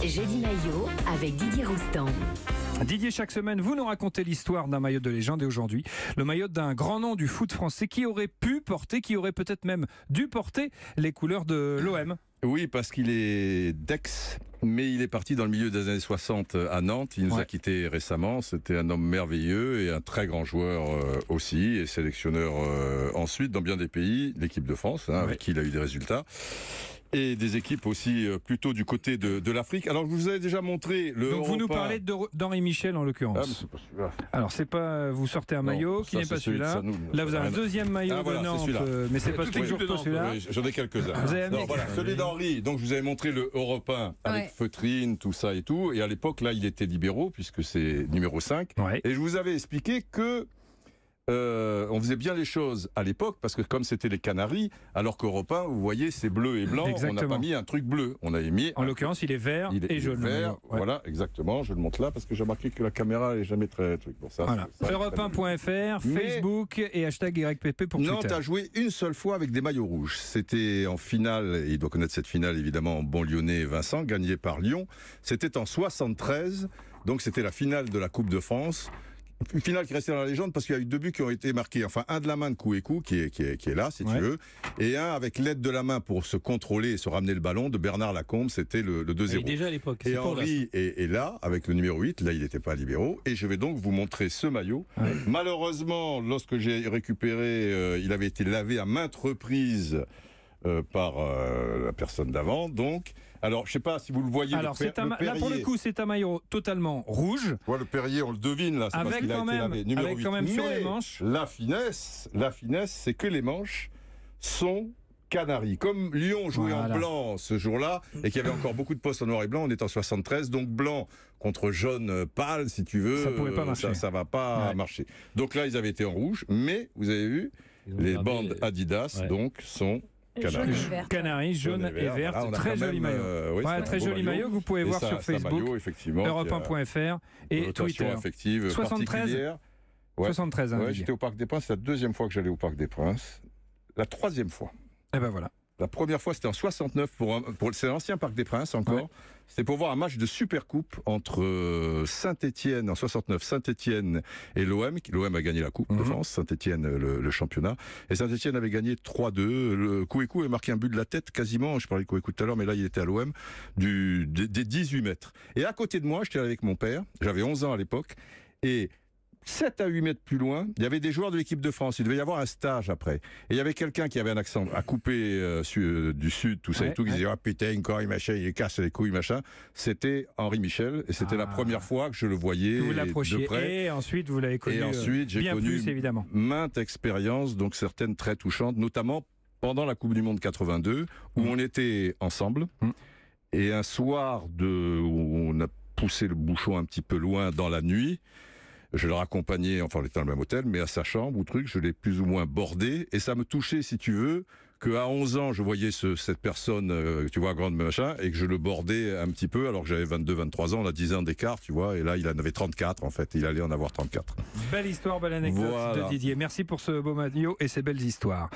Jeudi Maillot avec Didier Roustan. Didier, chaque semaine, vous nous racontez l'histoire d'un maillot de légende et aujourd'hui, le maillot d'un grand nom du foot français qui aurait pu porter, qui aurait peut-être même dû porter les couleurs de l'OM. Oui, parce qu'il est d'Aix, mais il est parti dans le milieu des années 60 à Nantes. Il nous a quittés récemment. C'était un homme merveilleux et un très grand joueur aussi, et sélectionneur ensuite dans bien des pays, l'équipe de France, avec qui il a eu des résultats. Et des équipes aussi plutôt du côté de l'Afrique. Alors, je vous avais déjà montré le. Donc, vous nous parlez d'Henri Michel en l'occurrence. Ah, mais c'est pas celui-là. Alors, c'est pas. Vous sortez un maillot qui n'est pas celui-là. Là, vous avez un deuxième maillot de Nantes, mais c'est pas toujours pas celui-là. Oui, j'en ai quelques-uns. Voilà, celui d'Henri. Donc, je vous avais montré le Europe 1 avec Feutrine, tout ça et tout. Et à l'époque, là, il était libéraux, puisque c'est numéro 5. Et je vous avais expliqué que. On faisait bien les choses à l'époque parce que comme c'était les Canaries, alors qu'Europe 1, vous voyez, c'est bleu et blanc. Exactement. On n'a pas mis un truc bleu. On avait mis. En l'occurrence, il est vert et jaune. Vert, voilà, exactement. Je le montre là parce que j'ai remarqué que la caméra n'est jamais très truc pour ça. Voilà. Europe1.fr, Facebook et hashtag YPP pour Twitter. Nantes a joué une seule fois avec des maillots rouges. C'était en finale, et il doit connaître cette finale évidemment, en bon lyonnais Vincent, gagné par Lyon. C'était en 73, donc c'était la finale de la Coupe de France. Une finale qui restait dans la légende parce qu'il y a eu 2 buts qui ont été marqués. Enfin, un de la main de Kouékou qui est là, si tu veux, et un avec l'aide de la main pour se contrôler et se ramener le ballon de Bernard Lacombe. C'était le 2-0. Et déjà à l'époque. Et Henri est là avec le numéro 8. Là, il n'était pas libéraux. Et je vais donc vous montrer ce maillot. Malheureusement, lorsque j'ai récupéré, il avait été lavé à maintes reprises par la personne d'avant. Donc. Alors, je ne sais pas si vous le voyez. Alors, là, pour le coup, c'est un maillot totalement rouge. Ouais, le Perrier, on le devine, là. Avec parce quand a été même, lavé, numéro avec 8. quand même sur Mais les manches. La finesse, c'est que les manches sont Canaries. Comme Lyon jouait en blanc ce jour-là, et qu'il y avait encore beaucoup de postes en noir et blanc, on est en 73, donc blanc contre jaune pâle, si tu veux. Ça ne pouvait pas marcher. Ça ne va pas marcher. Donc là, ils avaient été en rouge, mais vous avez vu, les bandes Adidas, donc, sont Canaries, jaune et vert. Voilà, très joli maillot. Très joli maillot que vous pouvez voir sur Facebook, Europe1.fr et Twitter. Affective 73. 73. J'étais au Parc des Princes, c'est la 2e fois que j'allais au Parc des Princes. La 3e fois. Et ben voilà. La première fois, c'était en 69, c'est l'ancien Parc des Princes encore. C'était pour voir un match de Supercoupe entre Saint-Étienne, en 69, Saint-Étienne et l'OM. L'OM a gagné la Coupe de France, Saint-Étienne le championnat. Et Saint-Étienne avait gagné 3-2. Le Kouékou avait marqué un but de la tête quasiment, je parlais de Kouékou tout à l'heure, mais là il était à l'OM, des 18 mètres. Et à côté de moi, j'étais avec mon père, j'avais 11 ans à l'époque, et 7 à 8 mètres plus loin, il y avait des joueurs de l'équipe de France. Il devait y avoir un stage après. Et il y avait quelqu'un qui avait un accent à couper du sud, tout ça et tout, qui disait « Ah putain, encore il machin, il casse les couilles, machin ». C'était Henri Michel, et c'était la première fois que je le voyais de près. Et ensuite, vous l'avez connu. Et ensuite, j'ai connu évidemment maintes expériences, donc certaines très touchantes, notamment pendant la Coupe du Monde 82, où on était ensemble. Et un soir où on a poussé le bouchon un petit peu loin dans la nuit, je le raccompagnais, enfin on était dans le même hôtel, mais à sa chambre ou truc, je l'ai plus ou moins bordé, et ça me touchait, si tu veux, qu'à 11 ans, je voyais cette personne, tu vois, grande machin, et que je le bordais un petit peu, alors que j'avais 22, 23 ans, on a 10 ans d'écart, tu vois, et là, il en avait 34, en fait, il allait en avoir 34. Belle histoire, belle anecdote de Didier. Merci pour ce beau maillot et ces belles histoires.